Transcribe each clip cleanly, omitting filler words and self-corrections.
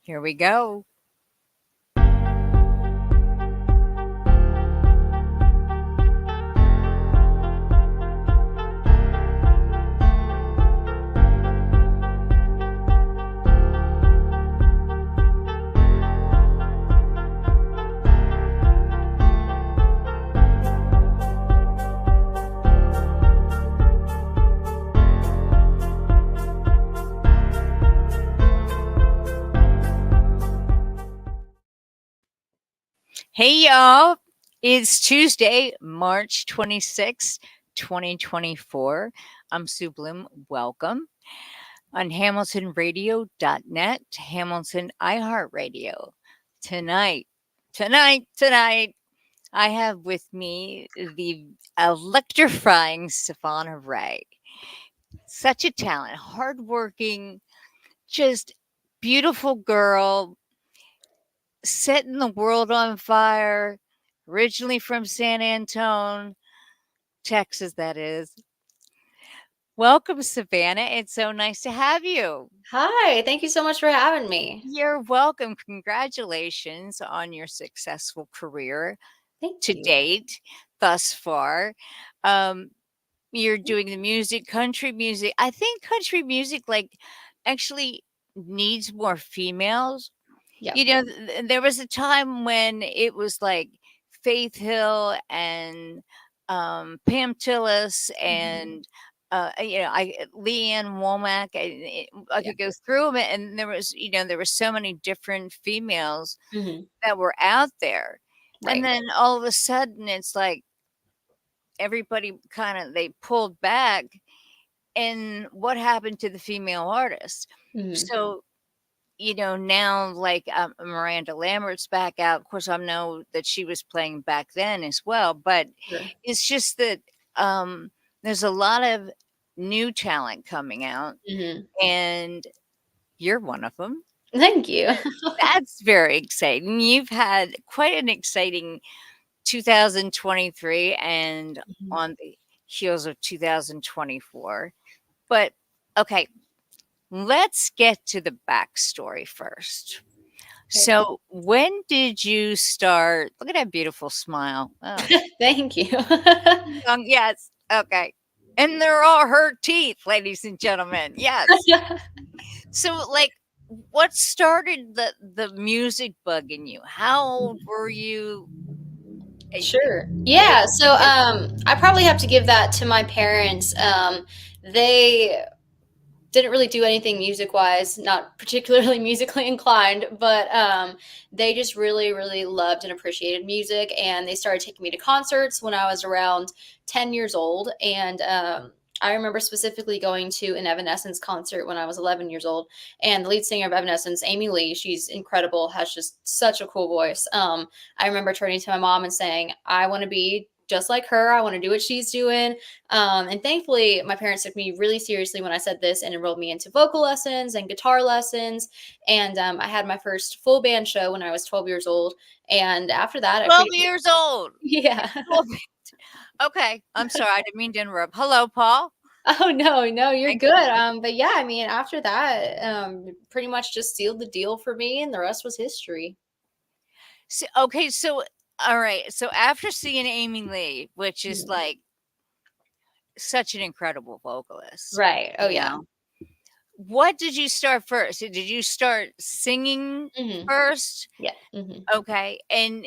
Here we go. Hey, y'all. It's Tuesday, March 26th, 2024. I'm Sue Bloom. Welcome on HamiltonRadio.net, Hamilton iHeartRadio. Tonight, I have with me the electrifying Savannah Rae. Such a talent, hardworking, just beautiful girl, setting the world on fire, originally from San Antone, Texas, that is. Welcome, Savannah. It's so nice to have you. Hi, thank you so much for having me. You're welcome. Congratulations on your successful career Thank to you. date thus far. Um, you're doing the music, country music. I think country music, actually needs more females. Yeah. You know, there was a time when it was like Faith Hill and Pam Tillis Mhm. and Leanne Womack. I Yeah. could go through them, and there were so many different females Mhm. that were out there, and Right. then all of a sudden it's like everybody they pulled back, and what happened to the female artists? Mhm. So now Miranda Lambert's back out. Of course, I know that she was playing back then as well, but Sure. it's just that there's a lot of new talent coming out, Mhm. and you're one of them. Thank you. That's very exciting. You've had quite an exciting 2023 and Mhm. on the heels of 2024. But okay, let's get to the backstory first. Okay. So, when did you start? Look at that beautiful smile. Oh, Thank you. yes. Okay. And they're all her teeth, ladies and gentlemen. Yes. So, what started the music bug in you? How old were you? Sure. It, Yeah, so, I probably have to give that to my parents. They didn't really do anything music-wise, not particularly musically inclined, but, they just really, really loved and appreciated music, and they started taking me to concerts when I was around 10 years old, and, I remember specifically going to an Evanescence concert when I was 11 years old, and the lead singer of Evanescence, Amy Lee, she's incredible, has just such a cool voice. I remember turning to my mom and saying, "I wanna be just like her, I wanna do what she's doing." And thankfully, my parents took me really seriously when I said this and enrolled me into vocal lessons and guitar lessons. And I had my first full band show when I was 12 years old. And after that, I 12 pretty, years old. yeah. 12 Okay. I'm sorry. I didn't mean to interrupt. Hello, Paul. Oh, no, no, you're Thank good. you. But yeah, I mean, after that, pretty much just sealed the deal for me, and the rest was history. So, all right. So, after seeing Amy Lee, which is Mhm. like such an incredible vocalist, Right. Oh, you yeah. know, what did you start first? Did you start singing Hmm. first? Yeah. Hmm. Okay. And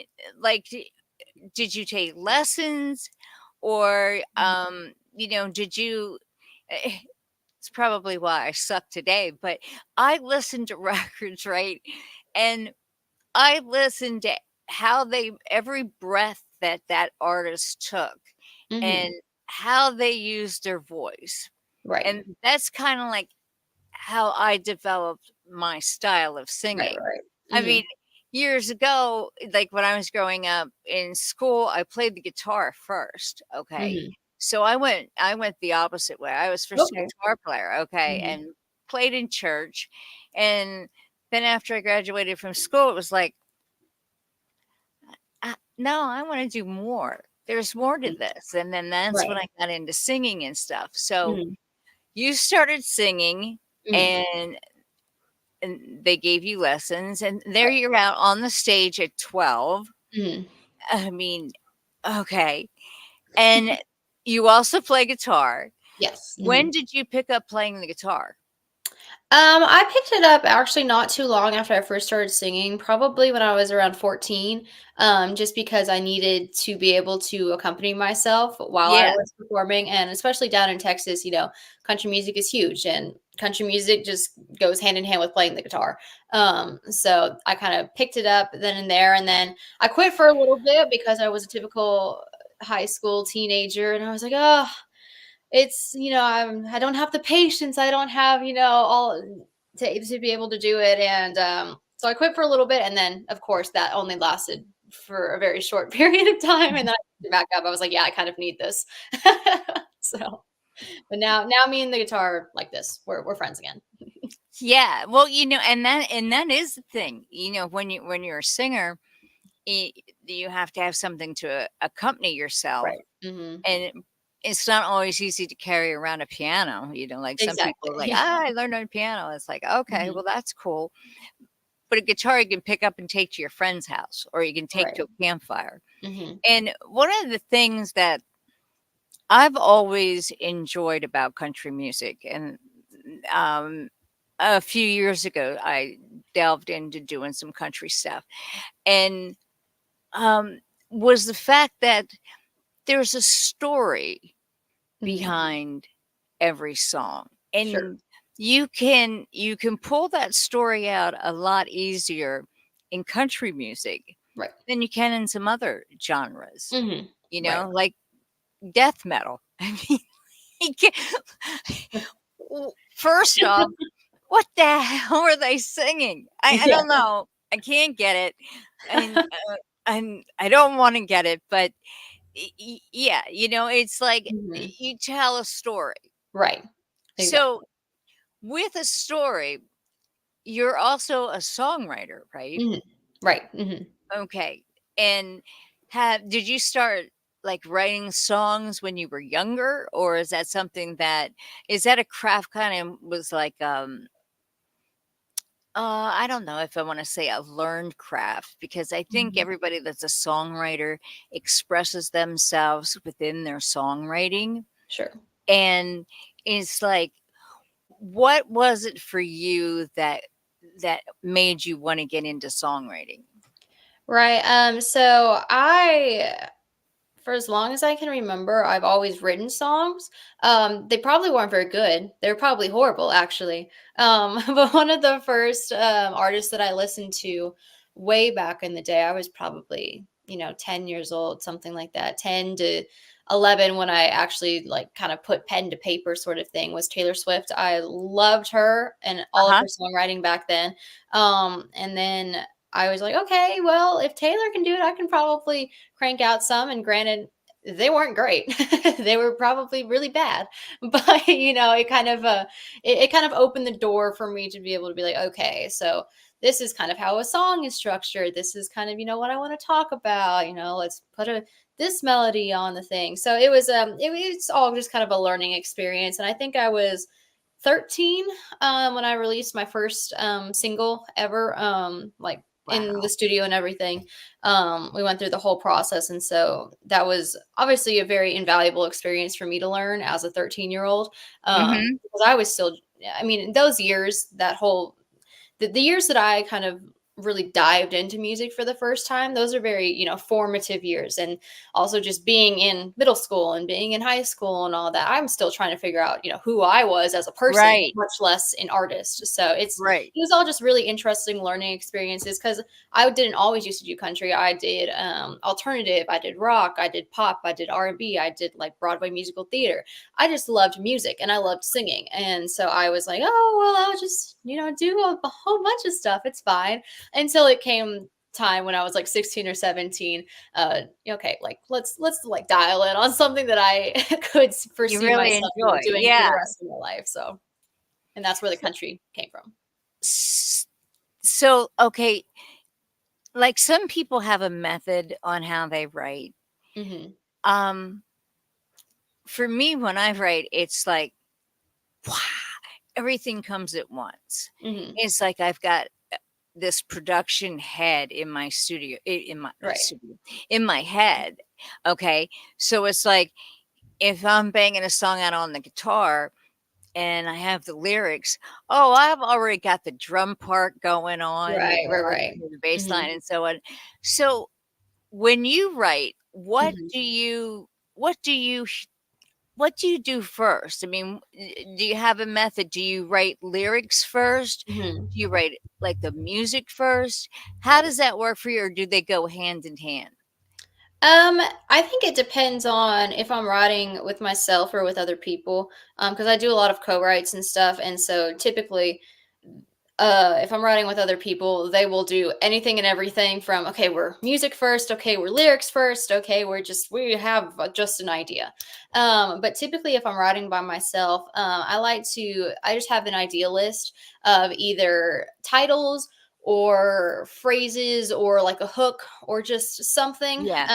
did you take lessons or, did you? eh, It's probably why I suck today, but I listened to records, right? And I listened to how every breath that artist took Hmm. and how they used their voice. Right. And that's kind of like how I developed my style of Right. singing. Right. I Hmm. mean, years ago, like when I was growing up in school, I played the guitar first. Okay. Hmm. So I went the opposite way. I was first a Okay. guitar player, okay, Hmm. and played in church. And then after I graduated from school, it was like, no, I want to do more. There's more to this. And then that's when Right. I got into singing and stuff. So Hmm. you started singing, Hmm. and and they gave you lessons, and there you're out on the stage at 12. Mhm. I mean, okay. And you also play guitar. Yes. When did you pick up playing the guitar? I picked it up actually not too long after I first started singing, probably when I was around 14, just because I needed to be able to accompany myself while I Yeah. was performing. And especially down in Texas, country music is huge, and country music just goes hand in hand with playing the guitar. So I kind of picked it up then and there. And then I quit for a little bit because I was a typical high school teenager. And I was like, oh, I don't have the patience. I don't have, all to be able to do it. And so I quit for a little bit. And then, of course, that only lasted for a very short period of time. And then I picked it back up. I was like, yeah, I kind of need this. So, but now me and the guitar are like this. We're friends again. Yeah. Well, and that is the thing. When you're a singer, y you have to have something to accompany yourself, Right. Hmm. and it's not always easy to carry around a piano, like, some Exactly. people are like, Yeah. "Ah, I learned on piano." It's like, "Okay, Hmm. well, that's cool." But a guitar you can pick up and take to your friend's house, or you can take Right. to a campfire. Hmm. And one of the things that I've always enjoyed about country music, and, um, a few years ago, I delved into doing some country stuff, and, um, was the fact that there's a story Hmm. behind every song, Sure. and you can pull that story out a lot easier in country music Right. than you can in some other genres, Hmm. Right. like death metal. I mean, you can't first off, what the hell are they singing? I Yeah. don't know. I can't get it, and, and I don't wanna get it, but yeah, it's like Hmm. you tell a story. Right. So Exactly. with a story, you're also a songwriter, right? Hmm. Right. Hmm. Okay. And did you start like writing songs when you were younger, or is that something that is that a craft kind of was like I don't know if I want to say a learned craft, because I think Hmm. everybody that's a songwriter expresses themselves within their songwriting. Sure. And it's like, what was it for you that made you wanna get into songwriting? Right. So for as long as I can remember, I've always written songs. They probably weren't very good. They're probably horrible, actually. But one of the first artists that I listened to way back in the day, I was probably 10 years old, something like that, 10 to 11, when I actually like kind of put pen to paper sort of thing, was Taylor Swift. I loved her and all of Uh-huh. her songwriting back then. And then I was like, okay, well, if Taylor can do it, I can probably crank out some. And granted, they weren't great. They were probably really bad. But it kind of opened the door for me to be able to be like, okay, so this is kind of how a song is structured. This is kind of, what I want to talk about. Let's put this melody on the thing. So it's all just kind of a learning experience. And I think I was 13 when I released my first single ever, like in the Wow. studio and everything. We went through the whole process. And so that was obviously a very invaluable experience for me to learn as a 13-year-old, Mhm. because I was still, I mean, in those years, the years that I kind of really dived into music for the first time, those are very, formative years. And also just being in middle school and being in high school and all that, I'm still trying to figure out, who I was as a person, Right, much less an artist. So right. it was all just really interesting learning experiences, because I didn't always used to do country. I did alternative, I did rock, I did pop, I did R&B, I did like Broadway musical theater. I just loved music and I loved singing. And so I was like, oh, well, I'll just, do a whole bunch of stuff. It's fine. Until it came time when I was like 16 or 17. Okay, like let's like dial in on something that I could You foresee really myself, enjoy, doing for yeah. the rest of my life. So, and that's where the So country came from. s so, okay, like, some people have a method on how they write. Hmm. Um, for me, when I write, it's like, everything comes at once. Mhm. It's like I've got this production head in my studio, in my Right. studio, in my head. Okay. So it's like if I'm banging a song out on the guitar and I have the lyrics, oh, I've already got the drum part going on, Right, right, right. obviously the bass Mhm. line and so on. So when you write, Mhm. what do you do first? I mean, do you have a method? Do you write lyrics first? Mhm. Do you write like the music first? How does that work for you, or do they go hand in hand? I think it depends on if I'm writing with myself or with other people. Because I do a lot of co-writes and stuff, and so typically, if I'm writing with other people, they will do anything and everything from, okay, we're music first, okay, we're lyrics first, okay, we have just an idea. But typically, if I'm writing by myself, I just have an idea list of either titles or phrases or like a hook or just something. Yeah.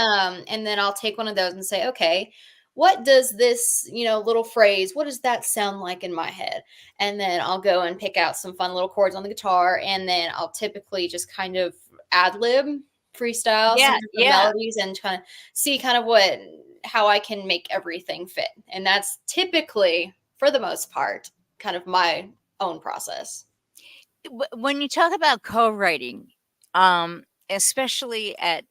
And then I'll take one of those and say, okay, what does this, little phrase, what does that sound like in my head? And then I'll go and pick out some fun little chords on the guitar, and then I'll typically just kind of ad lib, freestyle some Yeah. different Yeah. melodies, and kind of see kind of what how I can make everything fit. And that's typically, for the most part, kind of my own process. When you talk about co-writing, especially at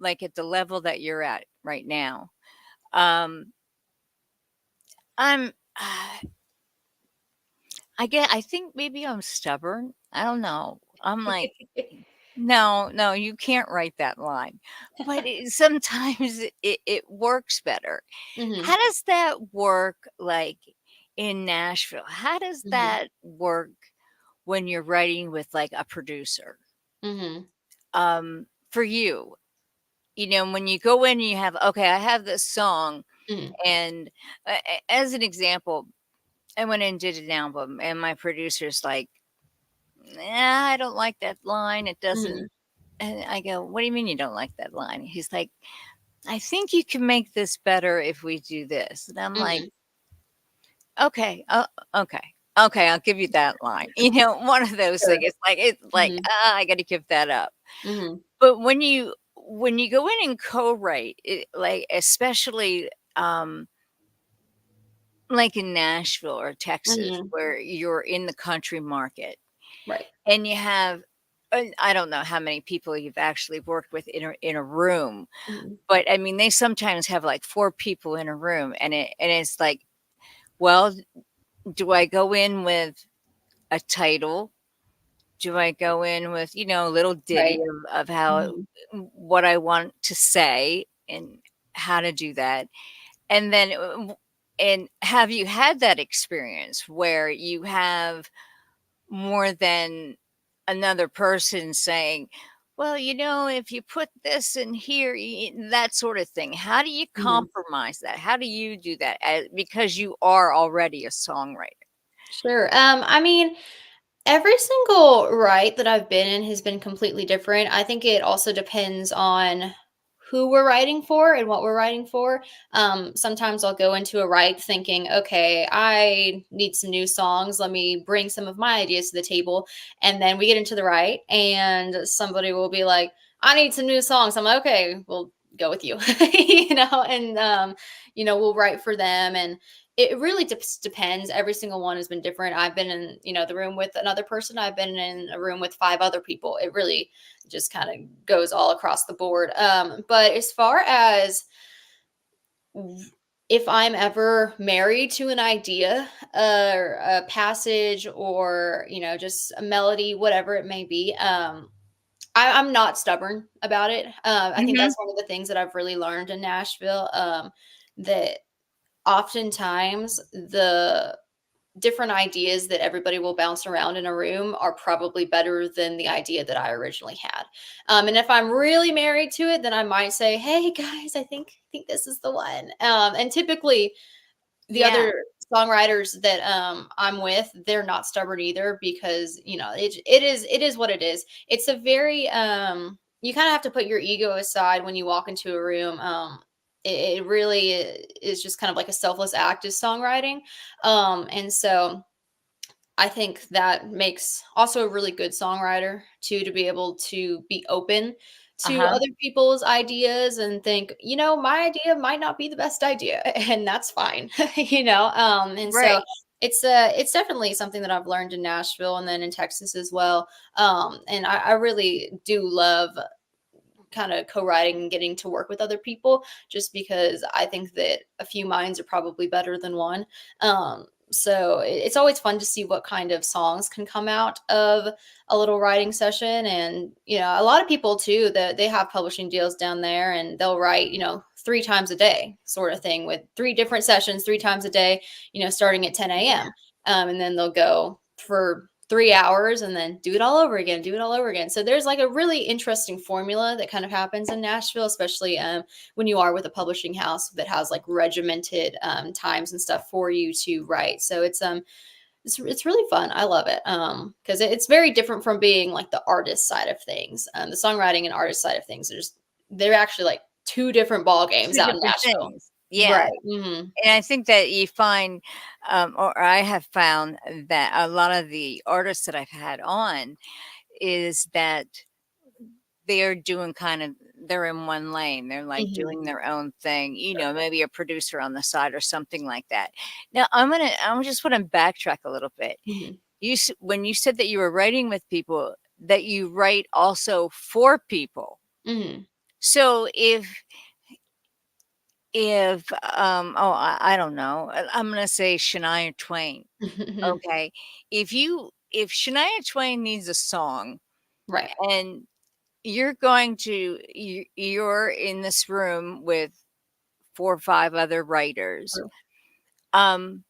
the level that you're at right now, um, I'm. I think maybe I'm stubborn. I don't know. I'm like, no, no, you can't write that line. But sometimes it works better. Hmm. How does that work like in Nashville? How does Hmm. that work when you're writing with like a producer? Hmm. For you, when you go in and you have, okay, I have this song, Hmm. and as an example, I went and did an album, and my producer's like, "Nah, I don't like that line. It doesn't." Hmm. And I go, "What do you mean you don't like that line?" He's like, "I think you can make this better if we do this." And I'm like, Hmm. "Okay, okay, okay, I'll give you that line." One of those things. Sure. It's like Hmm. I got to give that up. Hmm. But when you go in and co-write, like especially like in Nashville or Texas, Hmm. where you're in the country market Right. and you have, I don't know how many people you've actually worked with in a room, Hmm. but I mean, they sometimes have like four people in a room, and it's like, well, do I go in with a title? Do I go in with a little ditty Right. of how Hmm. what I want to say and how to do that? And then, and have you had that experience where you have more than another person saying, well, if you put this in here, that sort of thing. How do you Hmm. compromise that? How do you do that? Because you are already a songwriter. Sure. I mean, every single write that I've been in has been completely different. I think it also depends on who we're writing for and what we're writing for. Sometimes I'll go into a write thinking, okay, I need some new songs. Let me bring some of my ideas to the table. And then we get into the write, and somebody will be like, I need some new songs. I'm like, okay, we'll go with you, and, we'll write for them. And it really depends. Every single one has been different. I've been in, the room with another person. I've been in a room with five other people. It really just kind of goes all across the board. But as far as if I'm ever married to an idea, or a passage, or just a melody, whatever it may be, I'm not stubborn about it. I think Hmm. that's one of the things that I've really learned in Nashville. That oftentimes the different ideas that everybody will bounce around in a room are probably better than the idea that I originally had. And if I'm really married to it, then I might say, "Hey guys, I think this is the one." And typically, the Yeah. other songwriters that I'm with, they're not stubborn either, because it is what it is. It's a very you kind of have to put your ego aside when you walk into a room. It really is just kind of like a selfless act of songwriting. And so I think that makes also a really good songwriter too, to be able to be open to Uh-huh. other people's ideas and think, my idea might not be the best idea, and that's fine. And so Right. it's definitely something that I've learned in Nashville and then in Texas as well. And I really do love kind of co-writing and getting to work with other people, just because I think that a few minds are probably better than one. So it's always fun to see what kind of songs can come out of a little writing session. And a lot of people too, that they have publishing deals down there, and they'll write 3 times a day sort of thing, with 3 different sessions 3 times a day, starting at 10 a.m. And then they'll go for 3 hours and then do it all over again, do it all over again. So there's like a really interesting formula that kind of happens in Nashville, especially when you are with a publishing house that has like regimented times and stuff for you to write. So it's really fun. I love it because it's very different from being like the artist side of things. The songwriting and artist side of things, they're actually like two different ball games Two out in different Nashville. things. Yeah. Right. Hmm. And I think that you find, or I have found that a lot of the artists that I've had on is that they're doing they're in one lane. They're like Hmm. doing their own thing, Sure. maybe a producer on the side or something like that. Now I just want to backtrack a little bit. Hmm. When you said that you were writing with people, that you write also for people. Hmm. So if oh, I don't know, I'm gonna say Shania Twain. Okay. If Shania Twain needs a song Right. and you're in this room with 4 or 5 other writers, True. um,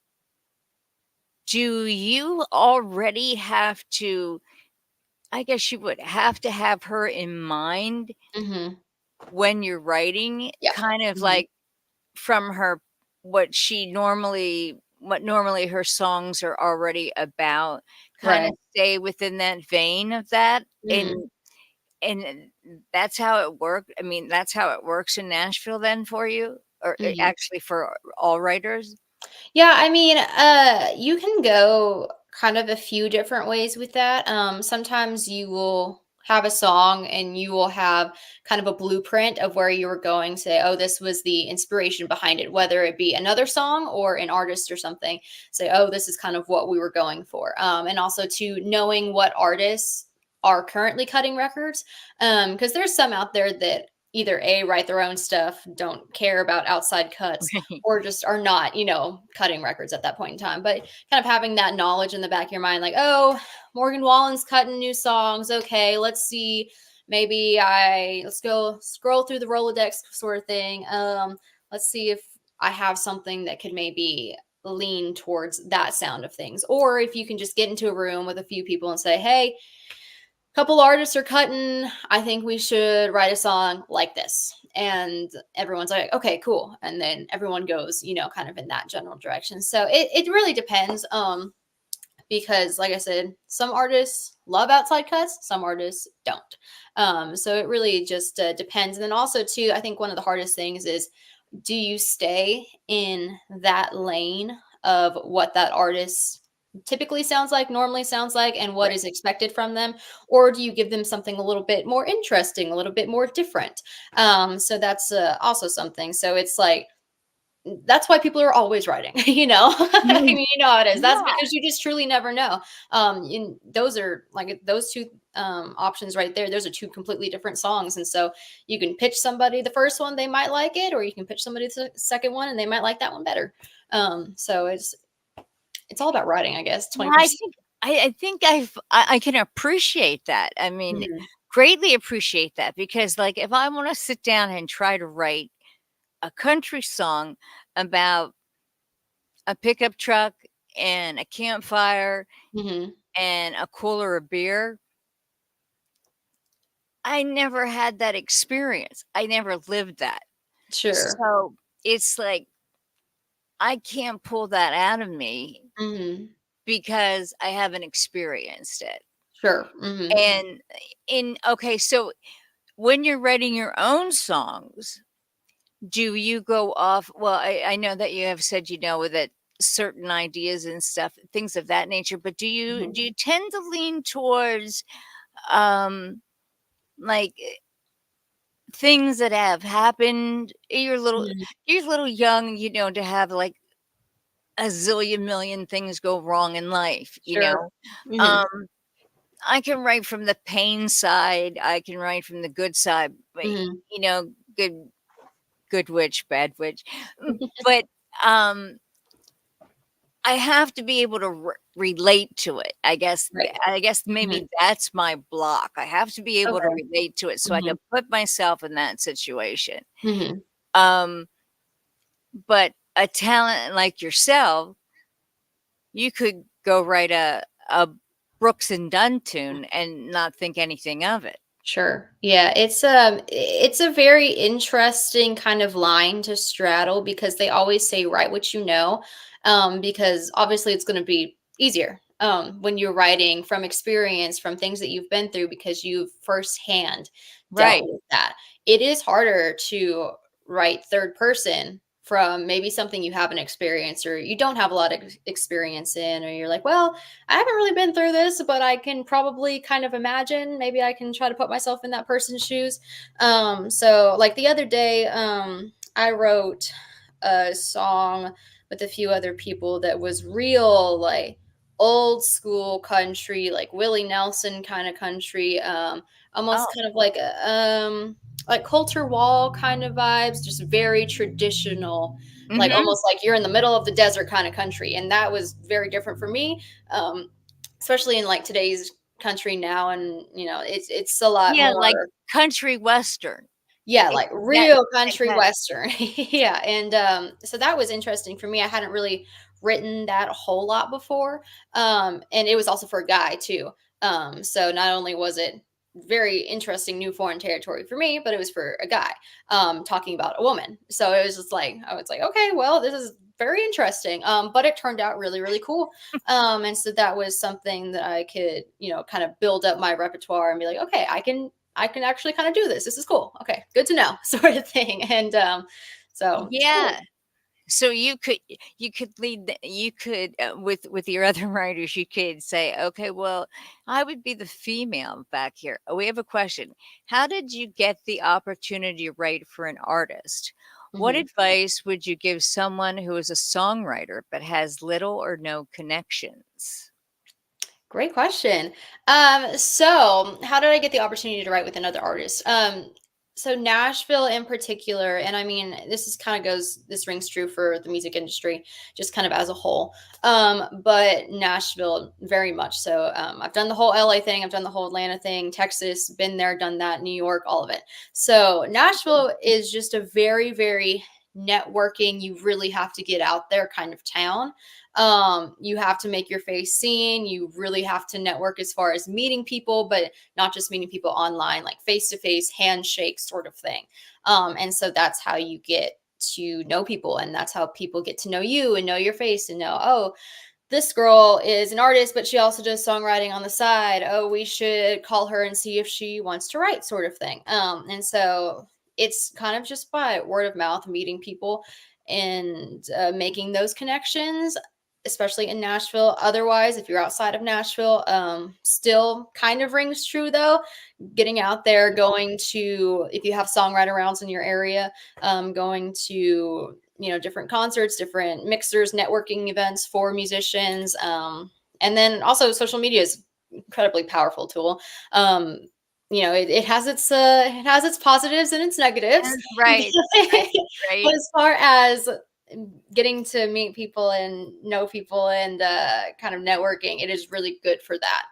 do you already have to, I guess you would have to have her in mind Hmm. when you're writing, Yeah. kind of Mhm. like from her what normally her songs are already about, kinda Right. stay within that vein of that, Mhm. and that's how it worked. I mean, that's how it works in Nashville then for you? Or, Mhm. actually for all writers? Yeah, I mean, you can go kind of a few different ways with that. Sometimes you will have a song and you will have kind of a blueprint of where you were going. Say, oh, this was the inspiration behind it, whether it be another song or an artist or something. Say, oh, this is kind of what we were going for. And also to knowing what artists are currently cutting records, because there's some out there that either a write their own stuff, don't care about outside cuts, Right. or just are not, cutting records at that point in time. But kind of having that knowledge in the back of your mind, like, oh, Morgan Wallen's cutting new songs. Okay, let's see. Let's go scroll through the Rolodex sort of thing. Let's see if I have something that could maybe lean towards that sound of things. Or if you can just get into a room with a few people and say, hey, couple artists are cutting. I think we should write a song like this. And everyone's like, okay, cool. And then everyone goes, kind of in that general direction. So it really depends. Because like I said, some artists love outside cuts, some artists don't. So it really just depends. And then also too, I think one of the hardest things is, do you stay in that lane of what that artist typically sounds like, normally sounds like, and what Right. is expected from them? Or do you give them something a little bit more interesting, a little bit more different? So that's also something. So it's like, that's why people are always writing, I Mhm. mean, how it is. That's Yeah. because you just truly never know. Those are like those two options right there. Those are two completely different songs. And so you can pitch somebody the first one, they might like it, or you can pitch somebody the second one and they might like that one better. So it's all about writing, I guess, Well, I 24/7. think I think I can appreciate that. I mean, Mhm. greatly appreciate that because, like, if I wanna sit down and try to write a country song about a pickup truck and a campfire Mhm. and a cooler of beer, I never had that experience. I never lived that. Sure. So, it's like I can't pull that out of me Mhm. because I haven't experienced it. Sure. Mhm. And in okay, so when you're writing your own songs, do you go off, well, I know that you have said, that certain ideas and stuff, things of that nature. But Mhm. do you tend to lean towards um like things that have happened? Mhm. You're a little young, you know, to have like a zillion million things go wrong in life, you Sure. know. Mhm. Um I can write from the pain side, I can write from the good side, but Mhm. you know, good witch, bad witch. But um I have to be able to relate to it. Right. I guess Mhm. maybe that's my block. I have to be able to Okay. relate to it so I Mhm. can put myself in that situation. Mhm. Um, but a talent like yourself, you could go write a Brooks and Dunn tune and not think anything of it. Sure. Yeah, it's a very interesting kind of line to straddle because they always say write what you know, because obviously it's going to be easier when you're writing from experience, from things that you've been through because you've firsthand dealt Right. with that. It is harder to write third person from maybe something you haven't experienced or you don't have a lot of experience in, or you're like, well, I haven't really been through this, but I can probably kind of imagine. Maybe I can try to put myself in that person's shoes. So like the other day, I wrote a song with a few other people that was real like old school country, like Willie Nelson kind of country, Oh. almost kind of like Coulter Wall kind of vibes, just very traditional, like Mhm. almost like you're in the middle of the desert kind of country. And that was very different for me, um, especially in like today's country now. And it's a lot Yeah, like more, country western. yeah, It, like that real country that western. Yeah, and so that was interesting for me. I hadn't really written that a whole lot before, and it was also for a guy too. So not only was it very interesting new foreign territory for me, but it was for a guy talking about a woman. So it was just like I was like, okay, well, this is very interesting. But it turned out really, really cool. And so that was something that I could, kind of build up my repertoire and be like, okay, I can actually kind of do this. This is cool. Okay, good to know, sort of thing. And so it's cool. yeah. So you could you could with your other writers you could say, okay, well, I would be the female back here. Oh, we have a question. How did you get the opportunity to write for an artist? What Mhm. advice would you give someone who is a songwriter but has little or no connections? Great question. So how did I get the opportunity to write with another artist? So Nashville in particular, and I mean, this rings true for the music industry, just kind of as a whole. But Nashville, very much so. I've done the whole LA thing, I've done the whole Atlanta thing, Texas, been there, done that, New York, all of it. So Nashville is just a very, very networking, you really have to get out there kind of town. You have to make your face seen, you really have to network as far as meeting people, but not just meeting people online, like face to face handshake sort of thing. And so that's how you get to know people, and that's how people get to know you and know your face and know, oh, this girl is an artist, but she also does songwriting on the side. Oh, we should call her and see if she wants to write, sort of thing. And so it's kind of just by word of mouth, meeting people and making those connections, especially in Nashville. Otherwise, if you're outside of Nashville, still kind of rings true though. Getting out there, going to, if you have songwriter rounds in your area, going to different concerts, different mixers, networking events for musicians, and then also social media is incredibly powerful tool. um, it has its positives and its negatives. Right, right, But right. as far as getting to meet people and know people and kind of networking, it is really good for that.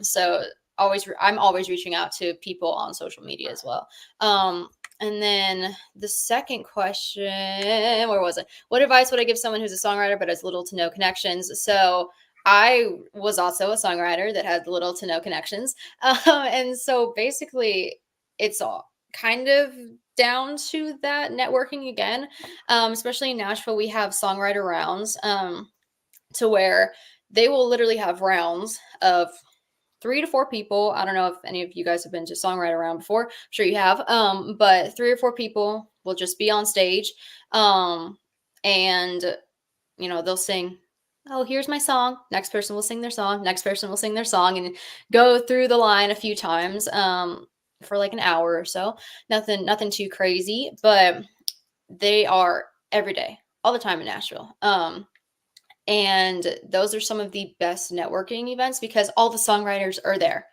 So I'm always reaching out to people on social media as well. And then the second question, where was it? What advice would I give someone who's a songwriter but has little to no connections? So I was also a songwriter that had little to no connections. And so basically, it's all kind of down to that networking again. Especially in Nashville, we have songwriter rounds, to where they will literally have rounds of 3 to 4 people. I don't know if any of you guys have been to songwriter round before. I'm sure you have. But 3 or 4 people will just be on stage. And they'll sing, oh, here's my song. Next person will sing their song. Next person will sing their song, and go through the line a few times for like an hour or so. Nothing too crazy, but they are every day, all the time in Nashville. And those are some of the best networking events because all the songwriters are there.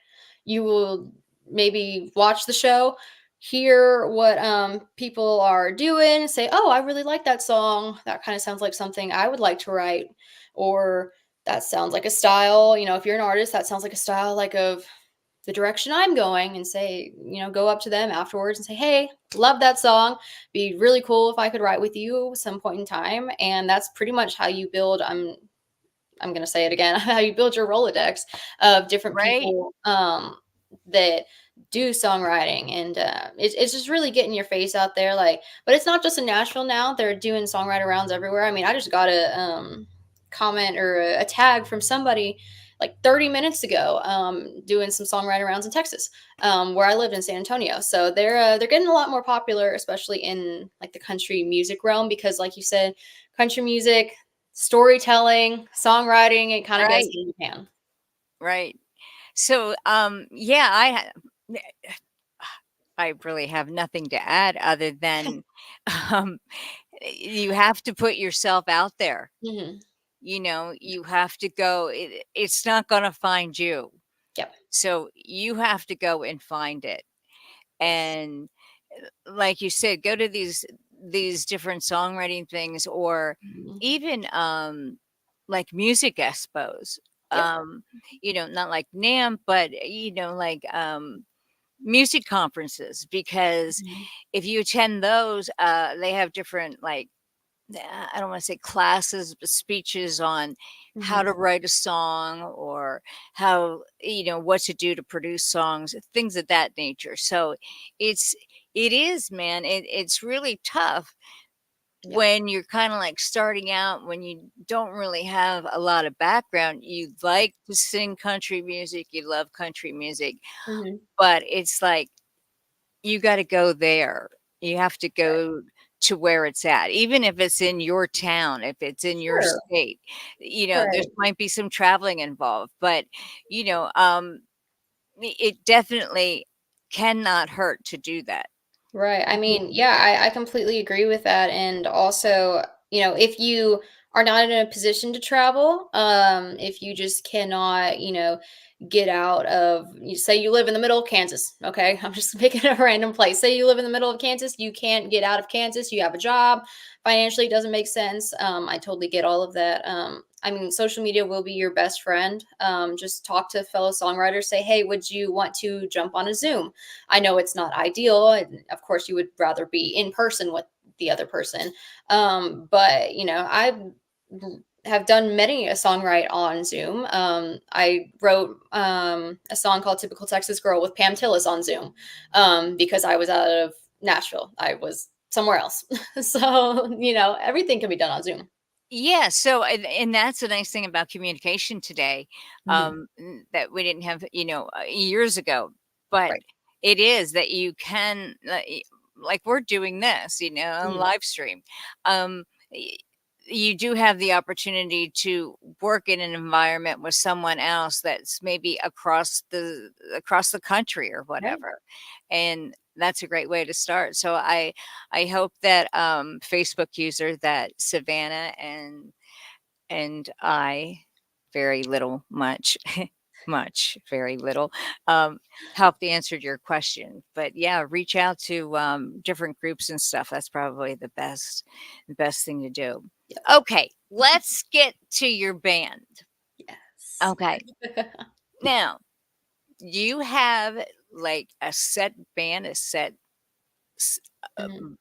You will maybe watch the show, hear what people are doing, say, oh, I really like that song. That kind of sounds like something I would like to write. Or that sounds like a style. If you're an artist, that sounds like a style like of the direction I'm going, and say, go up to them afterwards and say, hey, love that song. Be really cool if I could write with you some point in time. And that's pretty much how you build, I'm going to say it again, how you build your Rolodex of different Right. people that do songwriting. And it's just really getting your face out there. Like, but it's not just in Nashville now. They're doing songwriter rounds everywhere. I mean, I just got a comment or a tag from somebody like 30 minutes ago doing some songwriter rounds in Texas, where I lived in San Antonio. So they're getting a lot more popular, especially in like the country music realm, because like you said, country music, storytelling, songwriting, it kind of goes Right. hand in hand. Right. So, yeah, I really have nothing to add other than, um, you have to put yourself out there. Hmm. You have to go. It's not going to find you. Yep. So you have to go and find it. Yes. And like you said, go to these different songwriting things, or Mhm. even like music expos. Yep. Not like NAMP, but like music conferences, because Mhm. if you attend those, they have different, like, I don't want to say classes, but speeches on how Mhm. to write a song, or how, what to do to produce songs, things of that nature. So it's, it is, man, it's really tough Yep. when you're kind of like starting out, when you don't really have a lot of background. You like to sing country music, you love country music, Mhm. but it's like, you gotta go there. You have to Right. go to where it's at, even if it's in your town, if it's in your Sure. state. There's Right. might be some traveling involved, but, you know, um, it definitely cannot hurt to do that. Right. I mean, yeah, I completely agree with that. And also, if you are not in a position to travel, if you just cannot, get out of, you say you live in the middle of Kansas, okay? I'm just picking a random place. Say you live in the middle of Kansas, you can't get out of Kansas, you have a job, financially it doesn't make sense. I totally get all of that. I mean, social media will be your best friend. Just talk to fellow songwriters, say, hey, would you want to jump on a Zoom? I know it's not ideal, and of course, you would rather be in person with the other person. But I have done many a songwrite on Zoom. I wrote a song called "Typical Texas Girl" with Pam Tillis on Zoom because I was out of Nashville. I was somewhere else, so everything can be done on Zoom. Yeah, so and that's the nice thing about communication today, Hmm. that we didn't have, years ago. But Right. it is that you can, like we're doing this, a Hmm. live stream. Um, y- you do have the opportunity to work in an environment with someone else that's maybe across the country or Right. whatever, and that's a great way to start. So I hope that Facebook user that Savannah and I, very little, much, much, very little, um, helped answered your question. But yeah, reach out to different groups and stuff. That's probably the best thing to do. Yep. Okay, let's get to your band. Yes. Okay, now you have like a set band, a set s- Hmm.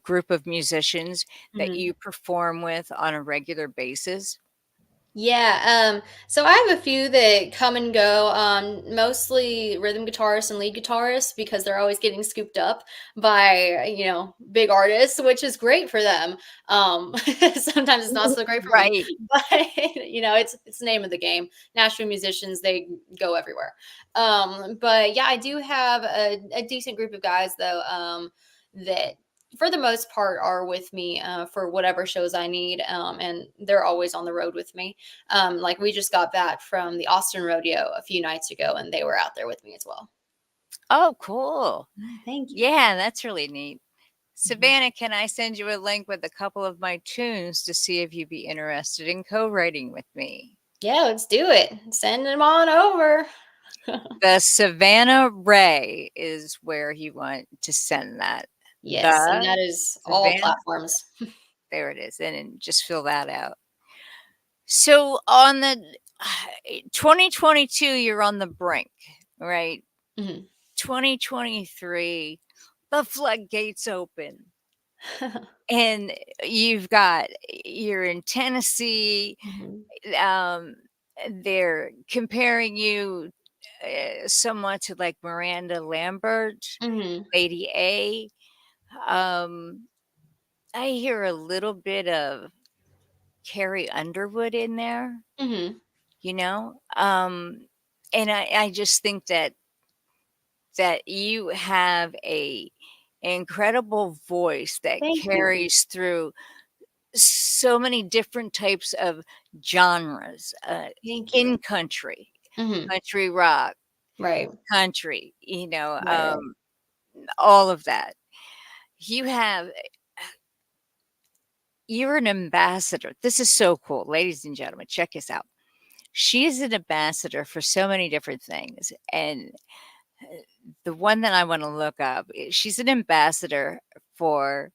group of musicians that Hmm. you perform with on a regular basis? Yeah, so I have a few that come and go, mostly rhythm guitarists and lead guitarists because they're always getting scooped up by, big artists, which is great for them. Sometimes it's not so great for me, Right. but it's the name of the game. Nashville musicians, they go everywhere. But yeah, I do have a decent group of guys though, that for the most part, are with me for whatever shows I need, and they're always on the road with me. Like we just got back from the Austin rodeo a few nights ago, and they were out there with me as well. Oh, cool. Thank you. Yeah, that's really neat. Mhm. Savannah, can I send you a link with a couple of my tunes to see if you'd be interested in co-writing with me? Yeah, let's do it. Send them on over. The Savannah Ray is where you want to send that. Yes, and The that is all Savannah, platforms. there it is, and just fill that out. So on the 2022, you're on the brink, right? Mhm. 2023, the floodgates open. And you're in Tennessee. Mhm. Um, they're comparing you somewhat to like Miranda Lambert, Mhm. Lady A. Um, I hear a little bit of Carrie Underwood in there, Mhm. you know? And I just think that you have a incredible voice that Thank you. carries through so many different types of genres, Thank you. in country, Mhm. country rock, Right. country, Right. all of that. You have you're an ambassador. This is so cool, ladies and gentlemen. Check this out. She is an ambassador for so many different things, and the one that I want to look up, she's an ambassador for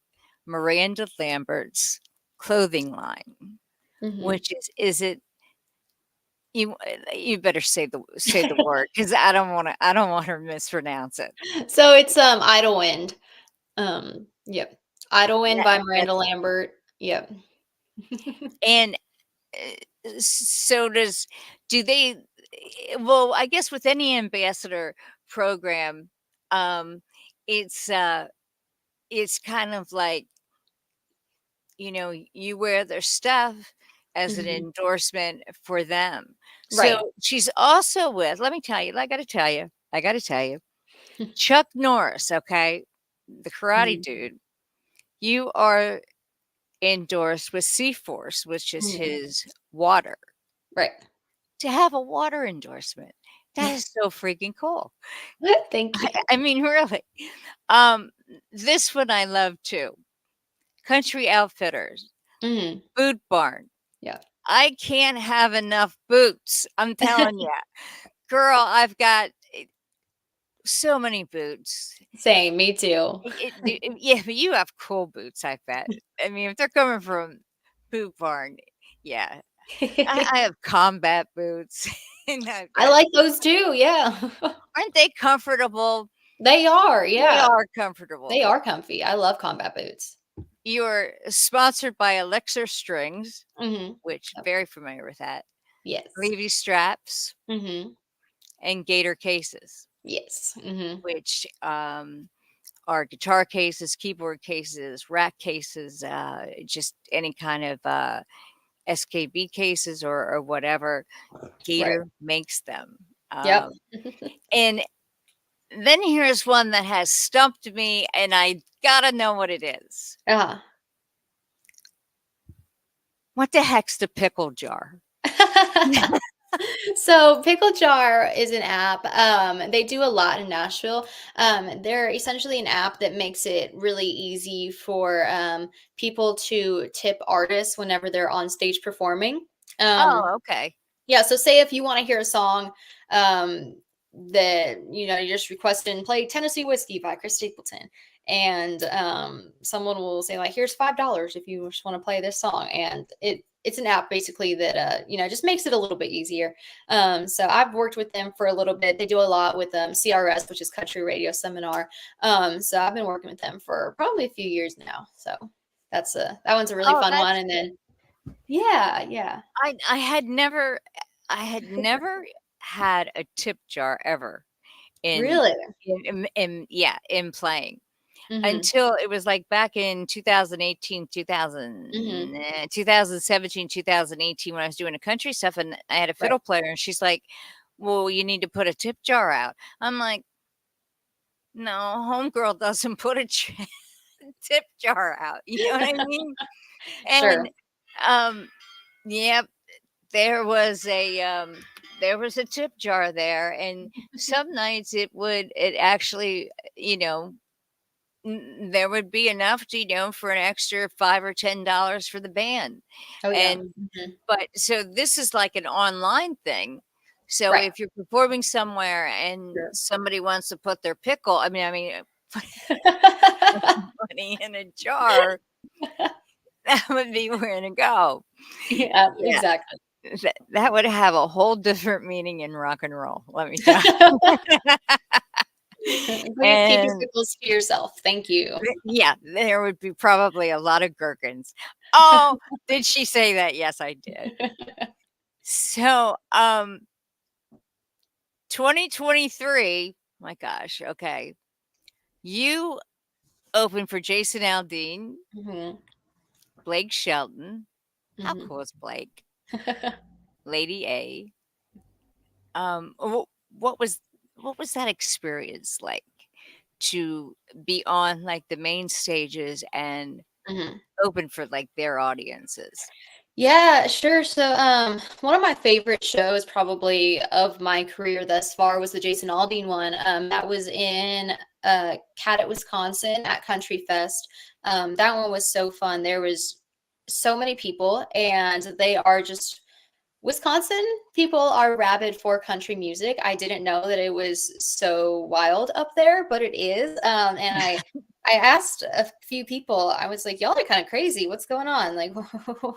Miranda Lambert's clothing line, Mhm. which is it you better say the word because I don't want to mispronounce it. So it's Idlewind. Yep. Idlewind That by Miranda that's Lambert. Yep. and so do they well, I guess with any ambassador program, um, it's it's kind of like, you wear their stuff as an Mhm. endorsement for them. Right. So she's also with, let me tell you, I gotta tell you, Chuck Norris, okay? The karate Mhm. dude, you are endorsed with C-Force, which is Mhm. his water. Right. To have a water endorsement, that is so freaking cool. Thank you. I mean, really. Um, this one I love too. Country Outfitters, Mhm. Boot Barn. Yeah. I can't have enough boots. I'm telling you, girl, I've got so many boots. Same, me too. Yeah, but you have cool boots, I bet. I mean, if they're coming from Boot Barn, yeah. I have combat boots, and I've I got like those too, yeah. aren't they comfortable? They are, They yeah. are comfortable. They are comfy. I love combat boots. You're sponsored by Elixir Strings, Mhm. which Yep. very familiar with that, Yes. Levy straps, Mhm. and Gator cases, Yes. Mhm. which, are guitar cases, keyboard cases, rack cases, just any kind of, SKB cases or whatever. Right. Gator makes them. Yep. And then here's one that has stumped me, and I gotta know what it is. Uh-huh. What the heck's the pickle jar? So Pickle Jar is an app. They do a lot in Nashville. They're essentially an app that makes it really easy for people to tip artists whenever they're on stage performing. Um, Oh, okay. Yeah, so say if you wanna hear a song, um, that, you're just requesting, "Play Tennessee Whiskey" by Chris Stapleton, and, someone will say, like, "Here's $5 if you just wanna play this song," and it's an app basically that, just makes it a little bit easier. So I've worked with them for a little bit. They do a lot with, CRS, which is Country Radio Seminar. So I've been working with them for probably a few years now, so that one's a really Oh, fun one, that's and good. then yeah, yeah. I had never had a tip jar ever in Really? in playing Mhm. until it was, like, back in 2018, 2000, Mhm. 2017, 2018 when I was doing the country stuff, and I had a Right. fiddle player, and she's like, "Well, you need to put a tip jar out." I'm like, "No, homegirl doesn't put a tip jar out, you know what I mean? And, Sure. um, yep, there was a, tip jar there, and some nights it actually, you know, there would be enough to, for an extra 5 or $10 for the band. Oh yeah. And Mhm. but so this is like an online thing. So Right. if you're performing somewhere and Sure. somebody wants to put their pickle, put money in a jar, that would be where to go. Yeah, Yeah, exactly. that would have a whole different meaning in rock and roll, let me tell you. Please keep your And pickles to yourself. Thank you. yeah, there would be probably a lot of gherkins. Oh, did she say that? Yes, I did. So, 2023, my gosh, okay. You opened for Jason Aldean, Mhm. Blake Shelton. How Mhm. cool is Blake? Lady A. What was that experience like to be on like the main stages and Mhm. open for like their audiences? Yeah, sure. So, one of my favorite shows probably of my career thus far was the Jason Aldean one. That was in Cadott, Wisconsin at Country Fest. That one was so fun. There was so many people, and they are just Wisconsin people are rabid for country music. I didn't know that it was so wild up there, but it is. And I asked a few people. I was like, "Y'all are kind of crazy. What's going on? Like,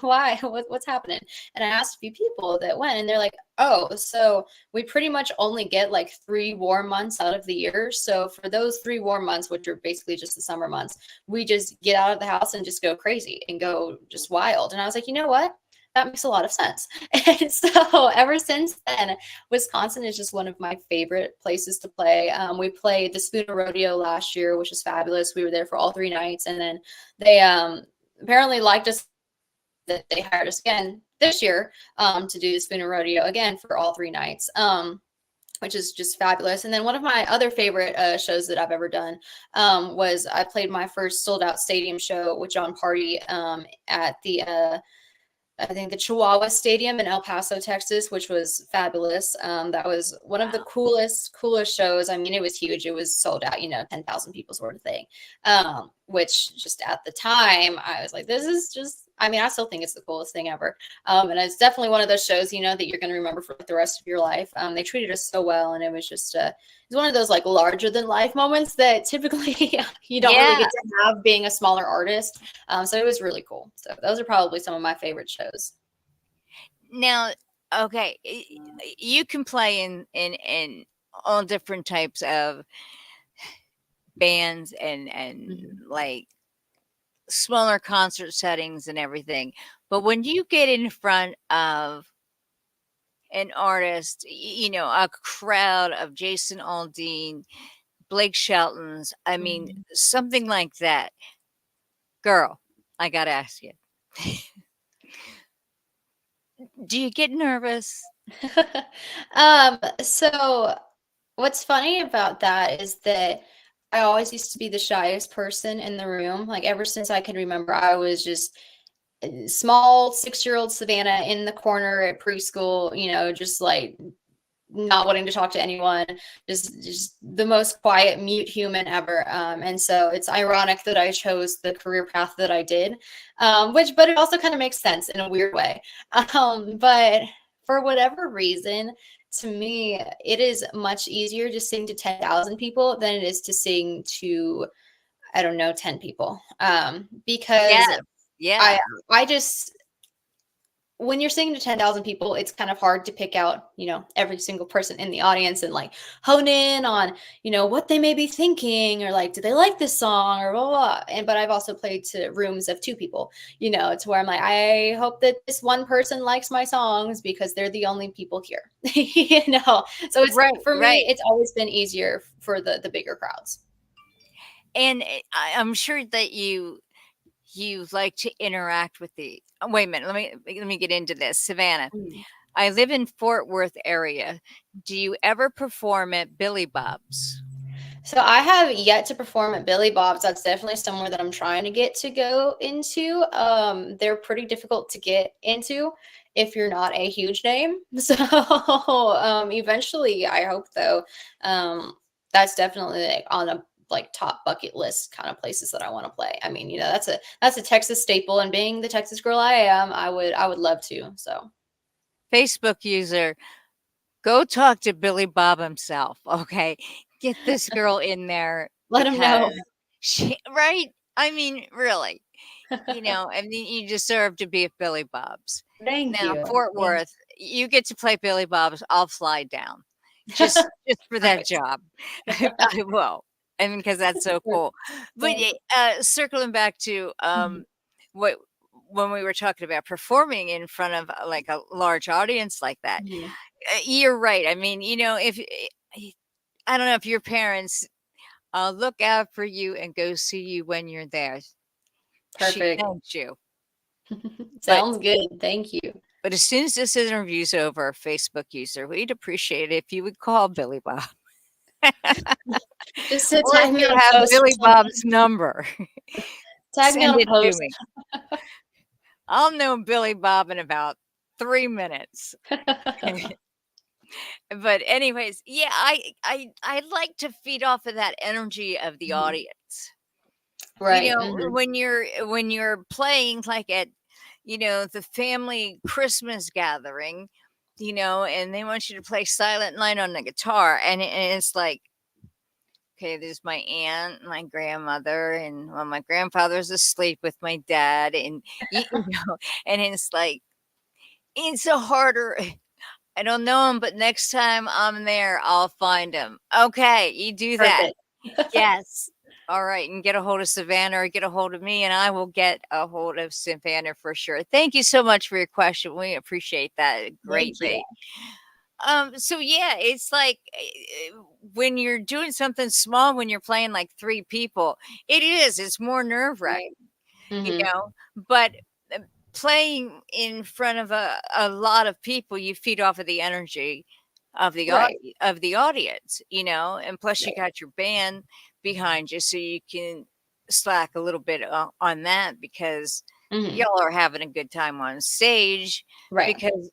why? What's happening?" And I asked a few people that went, and they're like, "Oh, so we pretty much only get like 3 warm months out of the year. So for those 3 warm months, which are basically just the summer months, we just get out of the house and just go crazy and go just wild." And I was like, "You know what? That makes a lot of sense." And so ever since then, Wisconsin is just one of my favorite places to play. We played the Spooner Rodeo last year, which was fabulous. We were there for all 3 nights, and then they apparently liked us. That they hired us again this year to do the Spooner Rodeo again for all 3 nights. Which is just fabulous. And then one of my other favorite shows that I've ever done was I played my first sold out stadium show with John Party at the I think the Chihuahua Stadium in El Paso, Texas, which was fabulous. That was one of the Wow. coolest shows. I mean, it was huge. It was sold out, 10,000 people sort of thing. Which just at the time, I was like, this is just, I mean, I still think it's the coolest thing ever. And it's definitely one of those shows, that you're going to remember for like, the rest of your life. They treated us so well, and it was just, it's one of those like larger than life moments that typically you don't really Yeah. get to have being a smaller artist. So it was really cool. So those are probably some of my favorite shows. Now, okay, you can play in all different types of bands and Mhm. like smaller concert settings and everything. But when you get in front of an artist, a crowd of Jason Aldean, Blake Shelton's, Mhm. something like that, girl, I gotta ask you, do you get nervous? So what's funny about that is that I always used to be the shyest person in the room. Like ever since I can remember, I was just small 6-year-old Savannah in the corner at preschool, just like not wanting to talk to anyone, just the most quiet, mute human ever. And so it's ironic that I chose the career path that I did, but it also kind of makes sense in a weird way. But for whatever reason, to me, it is much easier to sing to 10,000 people than it is to sing to, I don't know, 10 people. Because Yes. I, Yeah. I just, when you're singing to 10,000 people, it's kind of hard to pick out, every single person in the audience and like hone in on, what they may be thinking or like, do they like this song or blah, blah, blah. But I've also played to rooms of 2 people, to where I'm like, I hope that this one person likes my songs because they're the only people here, So it's, Right, for me, right. it's always been easier for the bigger crowds. And I'm sure that you like to interact with the wait a minute, let me get into this. Savannah, Mm. I live in Fort Worth area. Do you ever perform at Billy Bob's? So I have yet to perform at Billy Bob's. That's definitely somewhere that I'm trying to get to go into. They're pretty difficult to get into if you're not a huge name. So eventually, I hope though, um, that's definitely like on a like top bucket list kind of places that I want to play. I mean, that's a Texas staple, and being the Texas girl I am, I would love to. So Facebook user, go talk to Billy Bob himself, okay? Get this girl in there let them because know. she right? I mean, really, I mean, you deserve to be at Billy Bob's. Thank Now, you. Fort Thank Worth, you get to play Billy Bob's, I'll fly down you. just for that Perfect. job. I will. I mean, because that's so cool. But, Thank you. circling back to, Mhm. what when we were talking about performing in front of, like, a large audience like that, Mhm. you're right. I mean, if I don't know if your parents, look out for you and go see you when you're there. She Perfect. thanks you. But Sounds good. Thank you. but as soon as this interview's over, Facebook user, we'd appreciate it if you would call Billy Bob, Just to or if tag me you on a have post or Billy something. Bob's number, Tag me send on a it to post. me. I'll know Billy Bob in about 3 minutes. But anyways, yeah, I like to feed off of that energy of the Mhm. audience. Right. Mhm. When you're playing like at, the family Christmas gathering, and they want you to play Silent Night on the guitar, and it's like, okay, there's my aunt, my grandmother, and well, my grandfather's asleep with my dad, and and it's like it's a harder. I don't know him, but next time I'm there, I'll find him. Okay, you do that. Perfect. Yes. All right, and get a hold of Savannah or get a hold of me, and I will get a hold of Savannah for sure. Thank you so much for your question. We appreciate that Thank you. greatly. So yeah, it's like, when you're doing something small, when you're playing like three people, it's more nerve wracking, Right. you Mhm. know, but playing in front of a lot of people, you feed off of the energy of Right. the audience, and plus you Right. got your band behind you, so you can slack a little bit on that because Mhm. y'all are having a good time on stage Right. because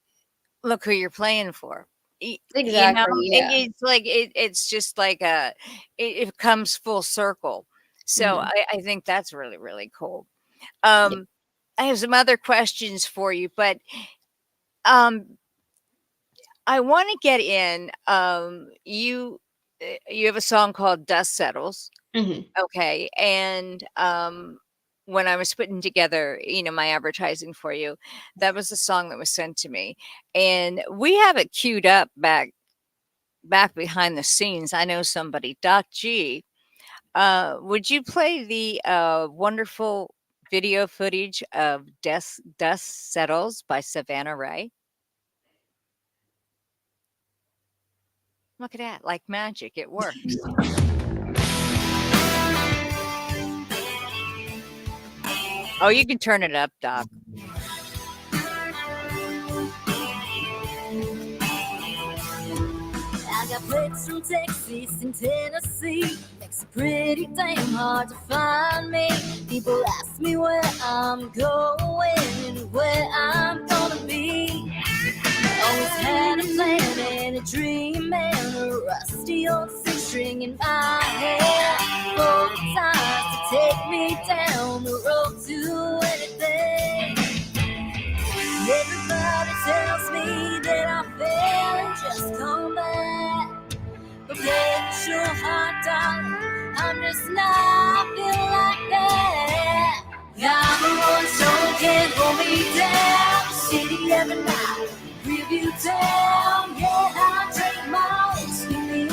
look who you're playing for. Exactly. Yeah. It's like it's just like it comes full circle. So Mhm. I think that's really, really cool. Yeah. Um, I have some other questions for you, but um, I want to get in. You have a song called "Dust Settles," Mhm. okay? And when I was putting together, my advertising for you, that was the song that was sent to me, and we have it queued up back behind the scenes. I know somebody, Doc G. Would you play the wonderful video footage of Dust Settles by Savannah Rae? Look at that, like magic, it works. Oh, you can turn it up, Doc. I got plates from Texas and Tennessee. Makes it pretty damn hard to find me. People ask me where I'm going and where I'm gonna be. Always had a plan and a dream and a rusty old six string in my hand. Full of time to take me down the road to anything. Everybody tells me that I fail and just come back. But bless your heart, darling, I'm just not feeling like that. I'm the one so can't hold me down. City every night, review town. Yeah, I drink my whiskey.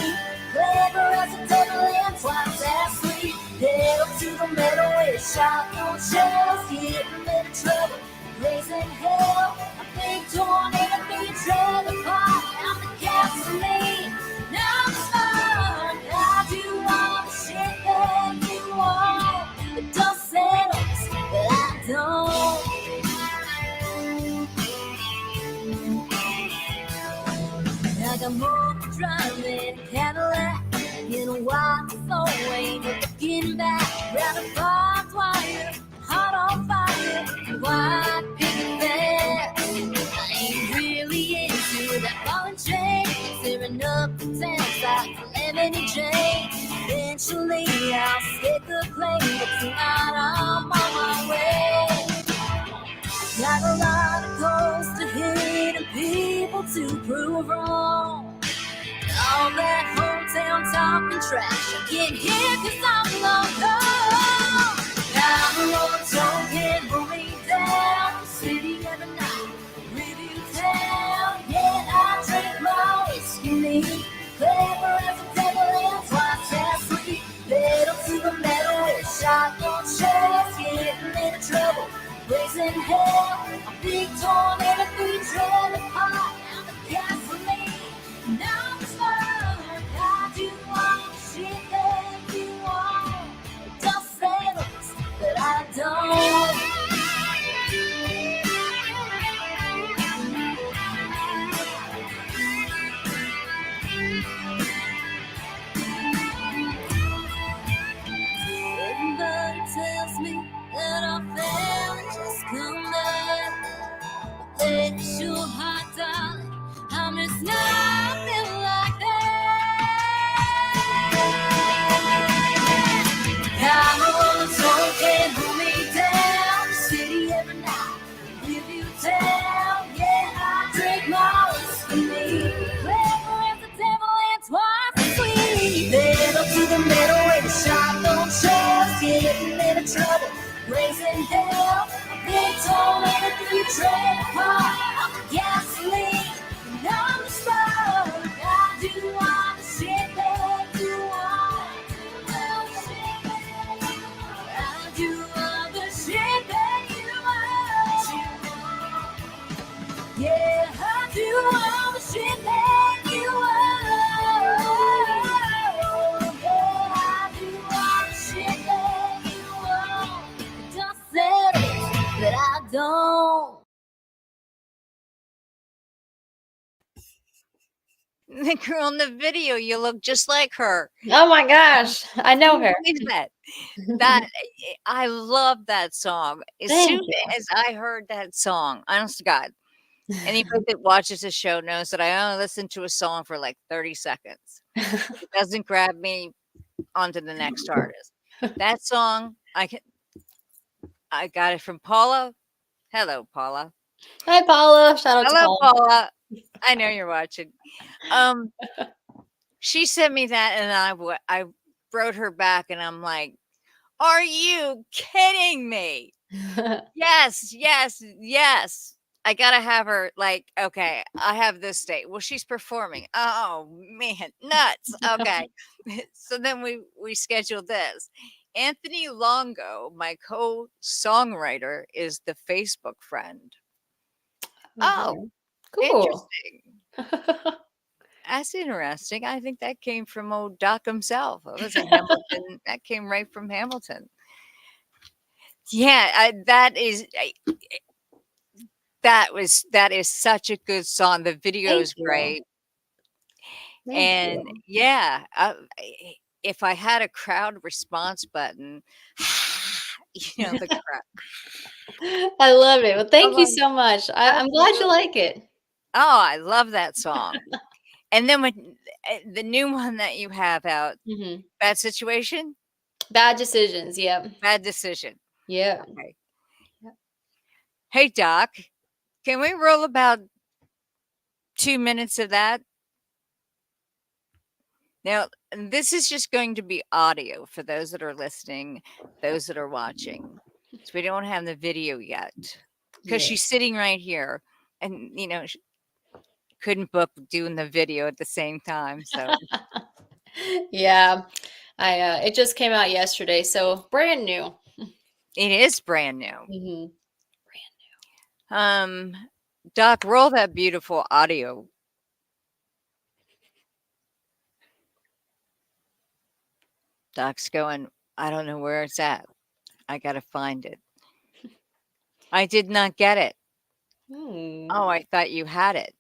Clever as a devil and twice as sweet. Head up to the meadow with shotgun shells. Getting in trouble, raising hell. A big tornado being dragged apart. I'm the gasoline. Now I'm fine. I do all the shit that you want. But don't settles, but I don't. I got more to drive than a Cadillac. You know why? So ain't no looking back. Grab a barbed wire, heart on fire. Why picket fence? I ain't really into that ball and chain. Tearing up the tents like Lemony Jane. Eventually I'll stick the claim, but tonight I'm on my way. Got a lot of goals to hit and people to prove wrong. All that hometown talking trash, I can't hear 'cause I'm long gone. I'm a roller stone, can't hold me down. City every night, review town. Yeah, I drink my whiskey neat. Clever as a devil and twice as sweet. Pedal to the metal with shotgun shells. Getting into trouble, raising hell. A big tornado through your trailer park. I'm the gasoline. Now I'm smart. I do all the shit that you want. Just say those that I don't. Everybody tells me that I failed and just come back. But sure, hot darling, I'm just nothing like that. I'm a woman, so can't hold me down. City every night, review town. Yeah, I drink my whiskey. Clever as the devil and twice as sweet. Pedal to the metal with a shotgun shells. Getting into trouble, raising hell. A big tornado through your trailer park. I'm the gasoline, and I'm the spark. I do all the shit that you want. I do all the shit that you want. Yeah, I do all the shit that you want. Yeah, I do all the shit that you want. Just say that I don't. The girl in the video, you look just like her. Oh my gosh, I know Can you her. believe that? That I love that song. As Thank soon you. as I heard that song, honest to God, anybody that watches the show knows that I only listen to a song for like 30 seconds. It doesn't grab me onto the next artist. That song, I got it from Paula. Hello, Paula. Hi, Paula. Shout out to Hello, Paula. Paula. I know you're watching. She sent me that, and I wrote her back, and I'm like, "Are you kidding me? Yes, yes, yes. I gotta have her. Like, okay, I have this date. Well, she's performing. Oh man, nuts. Okay, so then we scheduled this. Anthony Longo, my co-songwriter, is the Facebook friend. Oh, Cool. interesting. That's interesting. I think that came from old Doc himself. It was a Hamilton. That came right from Hamilton. Yeah, that is such a good song. The video Thank is you. great, Thank and you. yeah, if I had a crowd response button, the crowd. I love it. Well, thank you Oh, so much. I'm glad you absolutely. like it. Oh, I love that song. And then when the new one that you have out, Mhm. Bad Situation, Bad decisions. Yep. Bad Decision. Yep. Okay. Hey, Doc, can we roll about 2 minutes of that? Now, this is just going to be audio for those that are listening, those that are watching. So we don't have the video yet because Yeah. she's sitting right here and, she couldn't book doing the video at the same time. So Yeah. It just came out yesterday, so brand new. it is brand new. Mhm. Doc, roll that beautiful audio. Doc's going, I don't know where it's at. I got to find it. I did not get it. Oh, I thought you had it.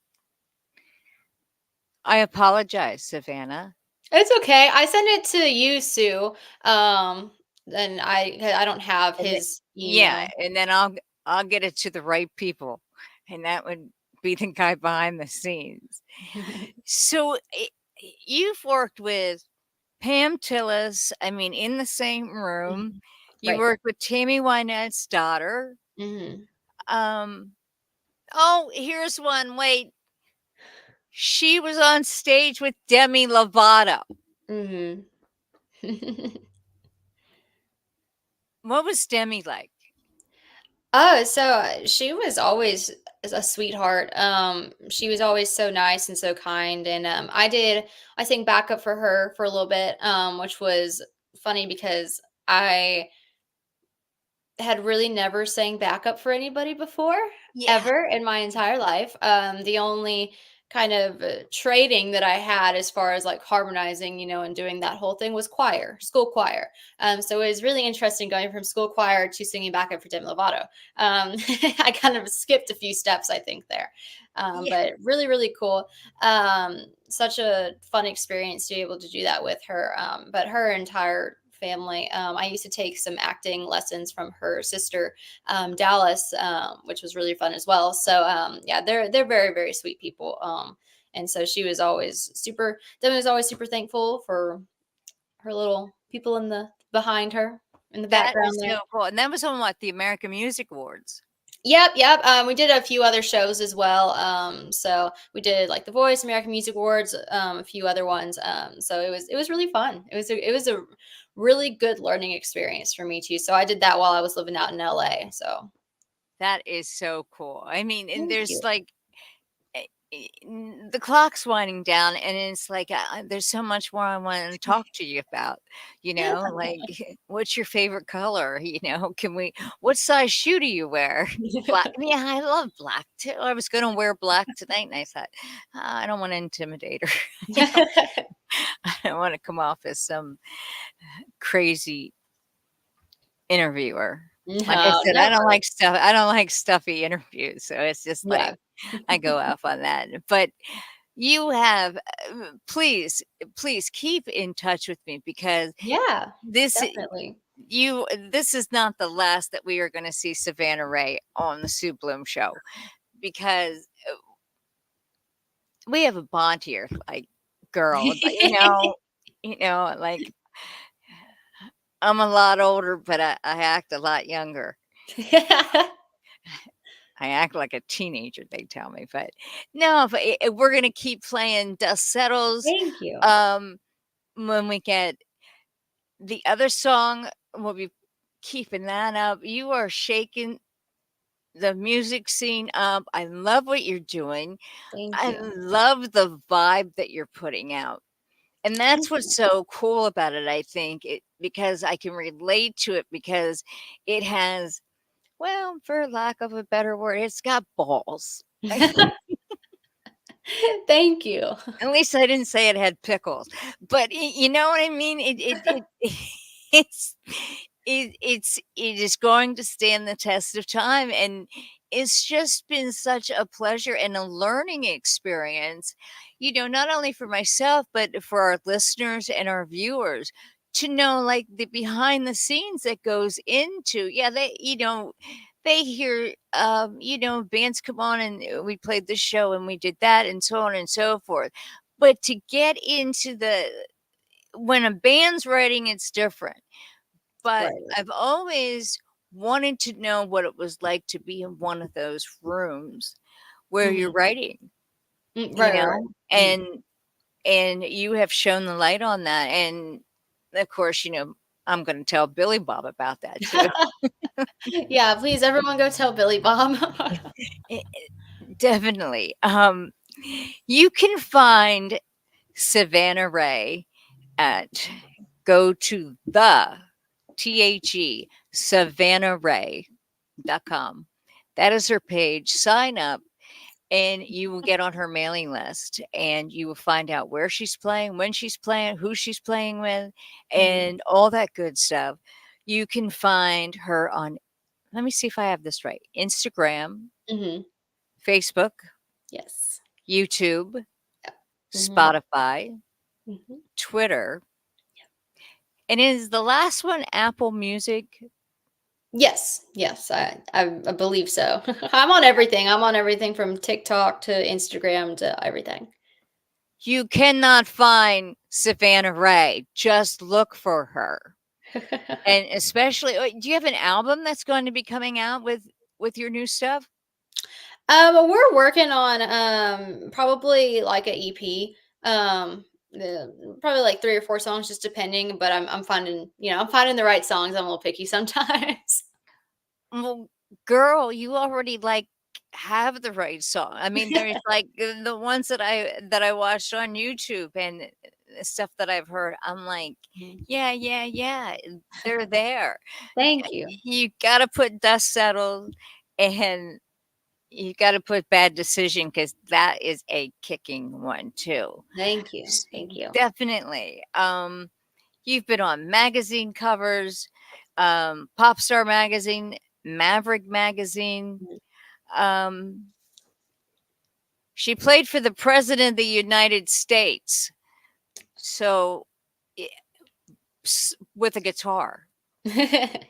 I apologize, Savannah. It's okay. I send it to you, Sue. Um, and I don't have And then his yeah, email. and then I'll get it to the right people, and that would be the guy behind the scenes. So, you've worked with Pam Tillis, I mean, in the same room. Mhm. You Right. worked with Tammy Wynette's daughter. Mhm. Um, oh, here's one, wait. She was on stage with Demi Lovato. Mhm. What was Demi like? Oh, so she was always a sweetheart. She was always so nice and so kind. And I sang backup for her for a little bit, which was funny because I had really never sang backup for anybody before, Yeah. ever in my entire life. The only kind of trading that I had as far as like harmonizing, and doing that whole thing was choir, school choir. So it was really interesting going from school choir to singing backup for Demi Lovato. I kind of skipped a few steps, I think, there. Yeah. But really, really cool. Such a fun experience to be able to do that with her. But her entire family. I used to take some acting lessons from her sister, Dallas, which was really fun as well. So yeah, they're very very sweet people. And so she was always super. Demi was always super thankful for her little people in the behind her in the That background is there. so cool, and that was on what? The American Music Awards. Yep, yep. We did a few other shows as well. So we did like The Voice, American Music Awards, a few other ones. So it was really fun. It was a really good learning experience for me too. So I did that while I was living out in LA. So That is so cool. I mean, and thank there's you. like the clock's winding down, and it's like there's so much more I want to talk to you about. Like what's your favorite color? Can we? What size shoe do you wear? Black. Yeah, I love black too. I was going to wear black tonight, and I thought I don't want to intimidate her. I don't want to come off as some crazy interviewer. Like I No, said, I don't never. like stuff. I don't like stuffy interviews. So it's just like Yeah. I go off on that. But you have, please keep in touch with me because Yeah, this definitely. this is not the last that we are going to see Savannah Ray on the Sue Bloom show because we have a bond here, like girl, but like I'm a lot older, but I act a lot younger. I act like a teenager, they tell me, but no, but we're gonna keep playing Dust Settles. Thank you. Um, when we get the other song, we'll be keeping that up. You are shaking the music scene up. I love what you're doing. Thank I you. love the vibe that you're putting out. And that's what's so cool about it, I think, because I can relate to it because it has, well, for lack of a better word, it's got balls. Thank you. At least I didn't say it had pickles, but you know what I mean? It's it is going to stand the test of time, and it's just been such a pleasure and a learning experience, not only for myself, but for our listeners and our viewers to know like the behind the scenes that goes into, yeah, they hear, bands come on and we played this show and we did that and so on and so forth. But to get into when a band's writing, it's different. But Right. I've always wanted to know what it was like to be in one of those rooms where you're Mhm. writing, Right, right, right. Mhm. and you have shown the light on that. And of course, I'm going to tell Billy Bob about that too. Yeah, please everyone go tell Billy Bob. Definitely. You can find Savannah Ray at go to savannahray.com. That is her page. Sign up and you will get on her mailing list and you will find out where she's playing, when she's playing, who she's playing with, Mhm, and all that good stuff. You can find her on, let me see if I have this right, Instagram, mhm. Facebook, Yes. YouTube, Yep. Mhm. Spotify, Mhm. Twitter, and is the last one Apple Music? Yes, yes, I believe so. I'm on everything. I'm on everything from TikTok to Instagram to everything. You cannot find Savannah Ray. Just look for her. And especially, do you have an album that's going to be coming out with your new stuff? We're working on probably like a EP. Probably like 3 or 4 songs, just depending. But I'm finding, I'm finding the right songs. I'm a little picky sometimes. Well, girl, you already like have the right song. I mean, there's like the ones that I watched on YouTube and stuff that I've heard. I'm like, Mhm. yeah, yeah, yeah, they're there. Thank you, You got to put Dust Settled, and you got to put Bad Decision because that is a kicking one too. thank you, thank you. Definitely. You've been on magazine covers, Popstar Magazine, Maverick Magazine. Mhm. Um, she played for the President of the United States. So, i- with a guitar, that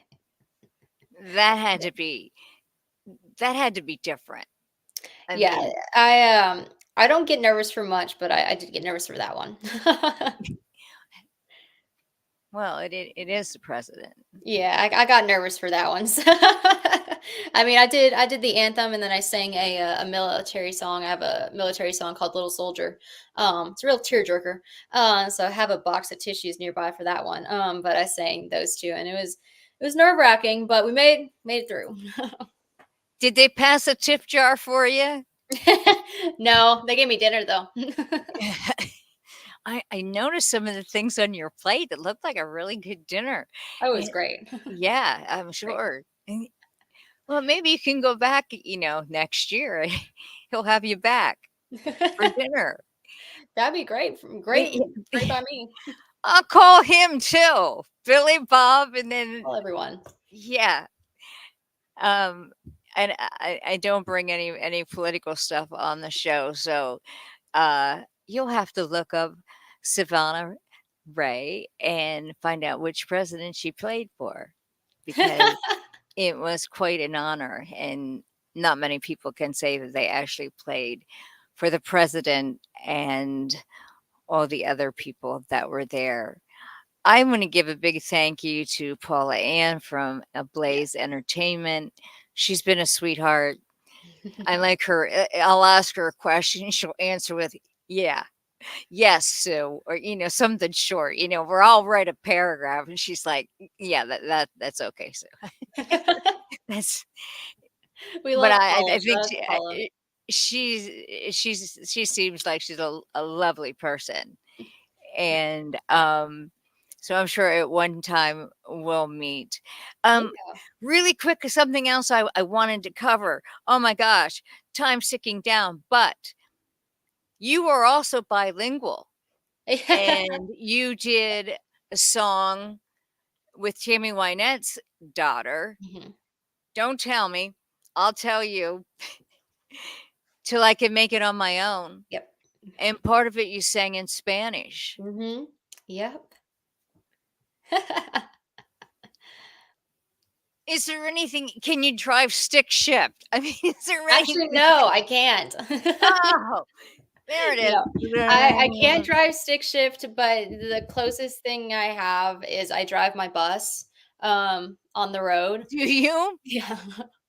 had to be that had to be different. I Yeah, mean, I don't get nervous for much, but I did get nervous for that one. well, it is the president. Yeah, I got nervous for that one. So I mean, I did the anthem, and then I sang a military song. I have a military song called Little Soldier. It's a real tearjerker. So I have a box of tissues nearby for that one. But I sang those two, and it was nerve-wracking, but we made it through. Did they pass a tip jar for you? No, they gave me dinner though. I noticed some of the things on your plate that looked like a really good dinner. Oh, it was And great. yeah, I'm Great. sure. Well, maybe you can go back, next year. He'll have you back for dinner. That'd be great. Y- Great, great y- by me. I'll call him too, Billy Bob, and then Well, everyone. yeah. Um, and I don't bring any political stuff on the show, so you'll have to look up Savannah Ray and find out which president she played for, because it was quite an honor, and not many people can say that they actually played for the president and all the other people that were there. I'm going to give a big thank you to Paula Ann from Yeah. Blaze Entertainment. She's been a sweetheart. I like her. I'll ask her a question. She'll answer with, yeah, yes, Sue, or something short. We're all write a paragraph, and she's like, yeah, that's okay, Sue. That's We But love I Paula. think Shout out to Paula. she seems like she's a lovely person, and, so I'm sure at one time we'll meet. Um, Yeah. really quick, something else I wanted to cover. Oh my gosh, time's ticking down, but you are also bilingual, and you did a song with Tammy Wynette's daughter. Mhm. Don't tell me, I'll tell you. Till I can make it on my own. Yep. And part of it you sang in Spanish. Mhm. Yep. Is there anything can you drive stick shift? I mean, is there Actually, anything? no, I can't. Oh, there it No, I can't is. drive stick shift, but the closest thing I have is I drive my bus, on the road. Do you? Yeah.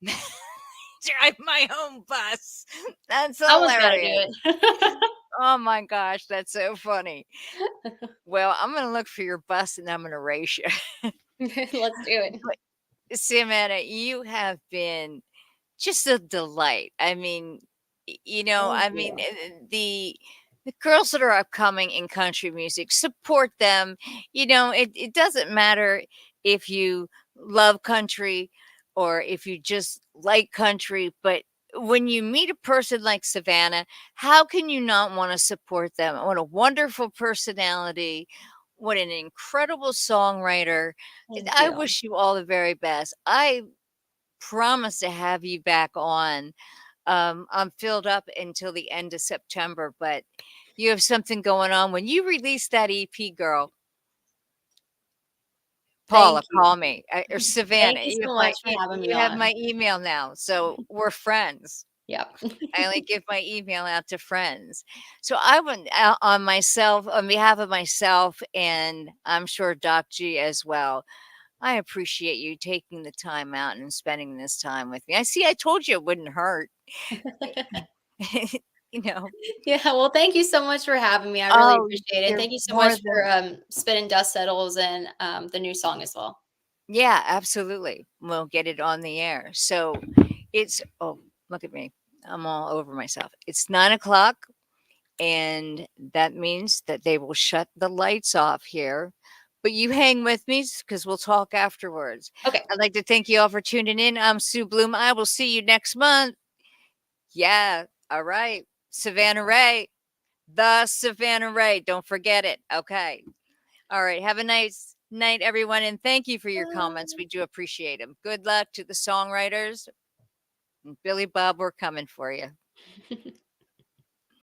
Drive my own bus. That's Someone's gotta do hilarious. it. Oh my gosh, that's so funny. Well, I'm gonna look for your bus and I'm gonna race you. Let's do it. But Samantha, you have been just a delight. I mean, Thank you. the girls that are upcoming in country music, support them. It doesn't matter if you love country or if you just like country, but when you meet a person like Savannah, how can you not want to support them? What a wonderful personality. What an incredible songwriter. Thank I you. wish you all the very best. I promise to have you back on. I'm filled up until the end of September, but you have something going on. When you release that EP, girl, Paula, Thank you. call me, or Thank Savannah. you so much for having me You have on. my email now, so we're friends. Yep. I only give my email out to friends. So I went out on myself, on behalf of myself, and I'm sure Doc G as well. I appreciate you taking the time out and spending this time with me. I told you it wouldn't hurt. you know. Yeah, well, thank you so much for having me. I really Oh, appreciate it. you're Thank you so more much than for spinning Dust Settles and the new song as well. yeah, absolutely. We'll get it on the air. So it's oh, look at me. I'm all over myself. It's 9 o'clock. And that means that they will shut the lights off here. But you hang with me because we'll talk afterwards. Okay. I'd like to thank you all for tuning in. I'm Sue Bloom. I will see you next month. Yeah. All right. Savannah Ray, the Savannah Ray. Don't forget it. Okay. All right. Have a nice night, everyone. And thank you for your comments. We do appreciate them. Good luck to the songwriters. And Billy Bob, we're coming for you.